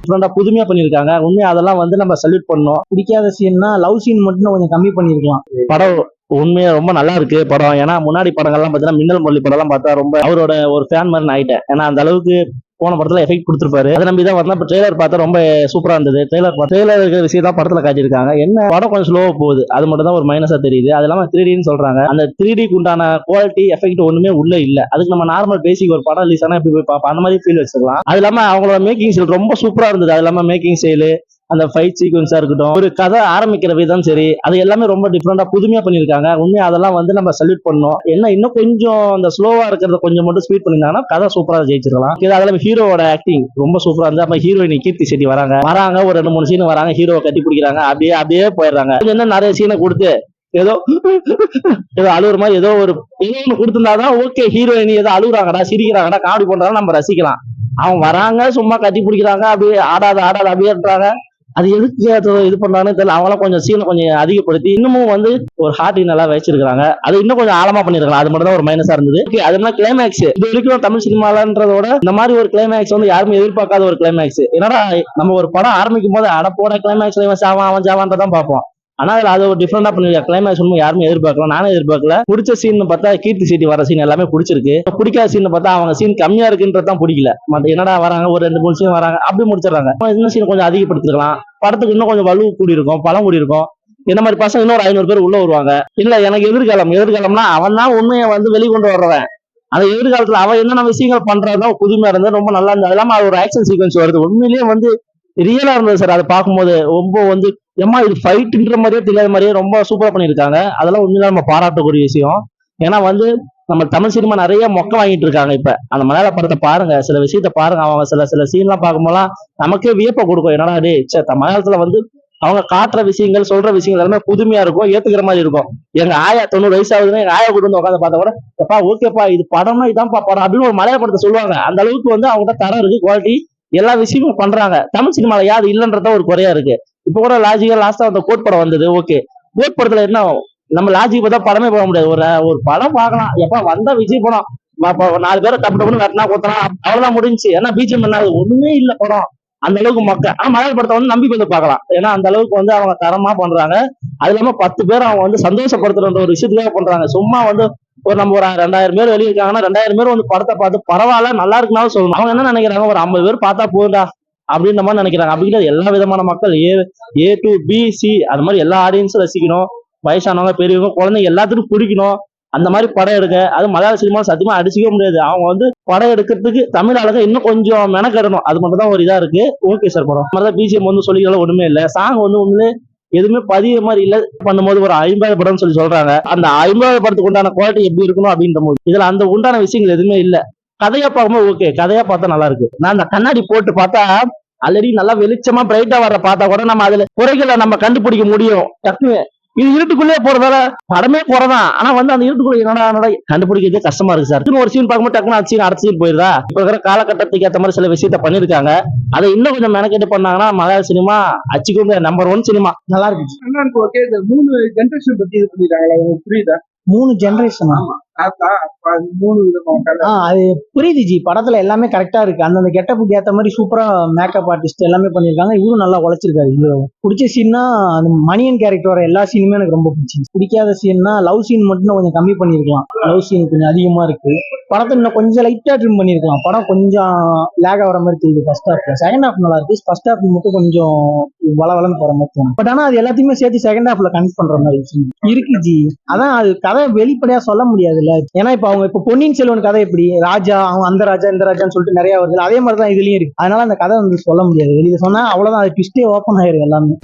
டிஃப்ரெண்டா புதுமையா பண்ணிருக்காங்க. உண்மையா அதெல்லாம் வந்து நம்ம சல்யூட் பண்ணணும். பிடிக்காத சீன்னா லவ் சீன் மட்டும் கொஞ்சம் கம்மி பண்ணிருக்கலாம். படம் உண்மையா ரொம்ப நல்லா இருக்கு படம். ஏன்னா முன்னாடி படங்கள்லாம் பார்த்தீங்கன்னா மின்னல் முரளி படம் எல்லாம் பார்த்தா ரொம்ப அவரோட ஒரு ஃபேன் மாதிரி நான் ஆயிட்டேன். ஏன்னா அந்த அளவுக்கு போன படத்துல எஃபெக்ட் கொடுத்துருப்பாரு. அதை நம்பி தான் வந்தா. இப்போ ட்ரெய்லர் பார்த்தா ரொம்ப சூப்பரா இருந்தது. ட்ரெய்லர் இருக்கிற விஷயம் தான் படத்துல காட்டியிருக்காங்க. என்ன படம் கொஞ்சம் ஸ்லோவா போகுது, அது மட்டும் தான் ஒரு மைனஸா தெரியுது. அது இல்லாம 3Dன்னு சொல்றாங்க. அந்த 3Dக்கு உண்டான குவாலிட்டி எஃபெக்ட் ஒண்ணுமே உள்ள இல்ல. அதுக்கு நம்ம நார்மல் பேசிக் ஒரு படம் ரிலீஸ் ஆனா எப்படி போய் பார்ப்போம், அந்த மாதிரி ஃபீல் வச்சுக்கலாம். அது இல்லாம அவங்களோட மேக்கிங் ஸ்டைல் ரொம்ப சூப்பரா இருந்தது. அது இல்லாம மேக்கிங் ஸ்டைல், அந்த ஃபைட் சீக்வன்ஸா இருக்கட்டும், ஒரு கதை ஆரம்பிக்கிற விதம் சரி, அது எல்லாமே ரொம்ப டிஃப்ரெண்டா புதுமையா பண்ணிருக்காங்க. உண்மையா அதெல்லாம் வந்து நம்ம சல்யூட் பண்ணணும். என்ன இன்னும் கொஞ்சம் அந்த ஸ்லோவா இருக்கிறத கொஞ்சம் மட்டும் ஸ்பீட் பண்ணிருந்தாங்கன்னா கதை சூப்பரா ஜெயிச்சிருக்கலாம். அதுல ஹீரோவோட ஆக்டிங் ரொம்ப சூப்பரா இருந்து. அப்ப ஹீரோயினி கீர்த்தி செட்டி வராங்க ஒரு 2-3 சீன் வராங்க, ஹீரோவை கட்டி பிடிக்கிறாங்க, அப்படியே போயிடுறாங்க. என்ன நிறைய சீனை கொடுத்து ஏதோ அழுகுற மாதிரி ஏதோ ஒண்ணு கொடுத்திருந்தாதான் ஓகே. ஹீரோயினி ஏதோ அழுகுறாங்கடா, சிரிக்கிறாங்கடா, காமெடி பண்றாங்க, நம்ம ரசிக்கலாம். அவங்க வராங்க, சும்மா கட்டி பிடிக்கிறாங்க, அப்படியே ஆடாத அப்படியேன்றாங்க. அது எதுக்கு இது பண்றாங்கன்னு தெரியல. அவங்களாம் கொஞ்சம் சீனை கொஞ்சம் அதிகப்படுத்தி இன்னமும் வந்து ஒரு ஹார்ட் நல்லா வச்சிருக்காங்க. அது இன்னும் கொஞ்சம் ஆழமா பண்ணிருக்கலாம். அது மட்டும் தான் ஒரு மைனஸா இருந்தது. அது கிளைமேக்ஸ் இது வரைக்கும் தமிழ் சினிமாலன்றதோட இந்த மாதிரி ஒரு கிளைமேக்ஸ் வந்து யாருமே எதிர்பார்க்காத ஒரு கிளைமேக்ஸ். என்னடா நம்ம ஒரு படம் ஆரம்பிக்கும் போது அடப்போட கிளைமேக்ஸ்ல இவன் சாவான் அவன் ஜாவான்றதான் பார்ப்போம். ஆனா அது ஒரு டிஃப்ரெண்டா பண்ணிருக்காங்க. கிளைமேக்ஸ் ஒன்றும் யாருமே எதிர்பார்க்கலாம், நானே எதிர்பார்க்கல. பிடிச்ச சீன் பார்த்தா கீர்த்தி சீட்டி வர சீன் எல்லாமே பிடிச்சிருக்கு. பிடிக்காத சீன் பார்த்தா அவங்க சீன் கம்மியா இருக்குன்றதான் பிடிக்கல. மற்ற என்னடா வராங்க ஒரு 2-3 சீன் வராங்க, அப்படி முடிச்சிடறாங்க. இன்னும் சீன் கொஞ்சம் அதிகப்படுத்திருக்கலாம். படத்துக்கு இன்னும் கொஞ்சம் வலு கூடி இருக்கும், பலம் கூடி இருக்கும். இந்த மாதிரி பசங்க இன்னொரு 500 பேர் உள்ள வருவாங்க. இல்ல எனக்கு எதிர்காலம்னா அவன் தான் உண்மையை வந்து வெளிக்கொண்டு வர்றவன். அந்த எதிர்காலத்துல அவன் என்னென்ன விஷயங்கள் பண்றதுதான் புதுமையா இருந்தது, ரொம்ப நல்லா இருந்தது. அது இல்லாம ஒரு ஆக்ஷன் சீக்வன்ஸ் வருது, உண்மையிலேயே வந்து ரியலா இருந்தது சார். அதை பார்க்கும்போது ரொம்ப வந்து ஏமா இது ஃபைட்ன்ற மாதிரியே தெரியாத மாதிரியே ரொம்ப சூப்பரா பண்ணியிருக்காங்க. அதெல்லாம் உண்மையில நம்ம பாராட்டக்கூடிய விஷயம். ஏன்னா வந்து நம்ம தமிழ் சினிமா நிறைய மொக்க வாங்கிட்டு இருக்காங்க. இப்ப அந்த மலையாள படத்தை பாருங்க, சில விஷயத்த பாருங்க, அவங்க சில சீன்லாம் பார்க்கும்போதெல்லாம் நமக்கே வியப்ப கொடுக்கும். என்னடா டே மலையாளத்துல வந்து அவங்க காட்டுற விஷயங்கள் சொல்ற விஷயங்கள் எல்லாமே புதுமையா இருக்கும், ஏத்துக்கிற மாதிரி இருக்கும். எங்க ஆயா 90 வயசு ஆகுதுன்னா எங்க ஆயா கூட வந்து உட்காந்து பார்த்தா கூட எப்பா ஓகேப்பா இது படம்னா இதான்ப்பா படம் அப்படின்னு ஒரு மலையாள படத்தை சொல்லுவாங்க. அந்த அளவுக்கு வந்து அவங்ககிட்ட தரம் இருக்கு, குவாலிட்டி, எல்லா விஷயமும் பண்றாங்க. தமிழ் சினிமால யாரு இல்லைன்றத ஒரு குறையா இருக்கு. இப்ப கூட லாஜிக்கா லாஸ்டா அந்த கோட் படம் வந்தது. ஓகே, கோட் படத்துல என்ன நம்ம லாஜிக் பார்த்தா படமே போக முடியாது. ஒரு படம் பார்க்கலாம், எப்ப வந்தா விஜய் படம் 4 பேரை டப்பு வெட்டினா கொத்தனா அவ்வளவுதான் முடிஞ்சு. ஏன்னா பிஜிஎம் என்ன ஒண்ணுமே இல்ல படம் அந்த அளவுக்கு மக்கள். ஆனா மலையாள படத்தை வந்து நம்பி வந்து பார்க்கலாம். ஏன்னா அந்த அளவுக்கு வந்து அவங்க தரமா பண்றாங்க. அது இல்லாம 10 பேர் அவங்க வந்து சந்தோஷப்படுத்துற ஒரு விஷயத்துக்காக பண்றாங்க. சும்மா வந்து நம்ம ஒரு 2000 பேர் வெளியே இருக்காங்கன்னா 2000 பேர் வந்து படத்தை பார்த்து பரவாயில்ல நல்லா இருக்குனாலும் சொல்லணும். அவங்க என்ன நினைக்கிறாங்க, ஒரு 50 பேர் பார்த்தா போதுடா அப்படின்ற மாதிரி நினைக்கிறாங்க. அப்படிங்கிறது எல்லா விதமான மக்கள் ஏ டு பி சி அது மாதிரி எல்லா ஆடியன்ஸும் ரசிக்கணும். வயசானவங்க பெரியவங்க குழந்தைங்க எல்லாத்துக்கும் பிடிக்கணும். அந்த மாதிரி படம் எடுக்க அது மலையாள சினிமா சத்தியமா அடிச்சிக்க முடியாது. அவங்க வந்து படம் எடுக்கிறதுக்கு தமிழ் ஆளுங்க இன்னும் கொஞ்சம் மெனக்கெடணும். அது மட்டும் தான் ஒரு இதா இருக்கு. ஓகே சார் படம் மாதிரிதான் பிஜிஎம் வந்து சொல்லிக்கலாம் ஒண்ணுமே இல்லை. சாங் வந்து ஒண்ணுமே எதுவுமே பதிய மாதிரி இல்ல. பண்ணும்போது ஒரு 50 படம் சொல்றாங்க. அந்த 50 படத்துக்கு உண்டான குவாலிட்டி எப்படி இருக்கணும் அப்படின்ற போது இதுல அந்த உண்டான விஷயங்கள் எதுவுமே இல்ல. கதையா பார்க்கும்போது ஓகே, கதையா பார்த்தா நல்லா இருக்கு. நான் அந்த கண்ணாடி போட்டு பார்த்தா ஆல்ரெடி நல்லா வெளிச்சமா பிரைட்டா வர்ற பார்த்தா கூட நம்ம அதுல குறைகளை நம்ம கண்டுபிடிக்க முடியும். டக்குனு இது இருட்டுக்குள்ளே போறதால படமே போறதான். ஆனா வந்து அந்த இருட்டுக்குள்ள என்னடா கண்டுபிடிக்கிறதே கஷ்டமா இருக்கு சார். ஒரு சீன் பார்க்கும்போது டக்குனு அந்த சீன் அடுத்த சீன் போயிருதா. இப்ப இருக்கிற காலகட்டத்துக்கு ஏற்ற மாதிரி சில விஷயத்த பண்ணிருக்காங்க. அதை இன்னும் கொஞ்சம் மெனக்கெட்டு பண்ணாங்கன்னா மலையாள சினிமா அச்சுக்கோங்க நம்பர் 1 சினிமா நல்லா இருக்கு. ஓகே, இந்த 3 ஜெனரேஷன் பத்தி இது பண்ணிருக்காங்களா, உங்களுக்கு புரியுதா? 3 ஜெனரேஷனா? அது புரியுது ஜி. படத்துல எல்லாமே கரெக்டா இருக்கு. அந்தந்த கெட்டப்புக்கு ஏத்த மாதிரி சூப்பரா மேக்கப் ஆர்டிஸ்ட் எல்லாமே பண்ணிருக்காங்க. இவரும் நல்லா உழைச்சிருக்காரு. ஹீரோ பிடிச்ச சீன்னா அந்த மணியன் கேரக்டர் வர எல்லா சீனுமே எனக்கு ரொம்ப பிடிச்சிருக்கு. பிடிக்காத சீன்னா லவ் சீன் மட்டும் கொஞ்சம் கம்மி பண்ணிருக்கலாம். லவ் சீன் கொஞ்சம் அதிகமா இருக்கு. படத்தை இன்னும் கொஞ்சம் லைட்டா ட்ரிம் பண்ணிருக்கலாம். படம் கொஞ்சம் லேக் ஆகிற மாதிரி தெரியுது ஃபர்ஸ்ட் ஹாஃப்ல. செகண்ட் ஹாஃப் நல்லா இருக்கு. ஃபர்ஸ்ட் ஹாஃப் மட்டும் கொஞ்சம் வளவலன்னு போற மாதிரி தோணும். பட் ஆனா அது எல்லாத்தையுமே சேர்த்து செகண்ட் ஹாஃப்ல கனெக்ட் பண்ற மாதிரி இருக்கு ஜி. அதான் அது கதை வெளிப்படையா சொல்ல முடியாது. ஏன்னா இப்ப அவங்க இப்ப பொன்னியின் செல்வன் கதை எப்படி ராஜா அவங்க அந்த ராஜா இந்த ராஜான்னு சொல்லிட்டு நிறைய வருது. அதே மாதிரிதான் இதுலயும் இருக்கு. அதனால அந்த கதை வந்து சொல்ல முடியாது. வெளியில சொன்னா அவ்வளவுதான், அது ட்விஸ்டே ஓப்பன் ஆயிரும் எல்லாமே.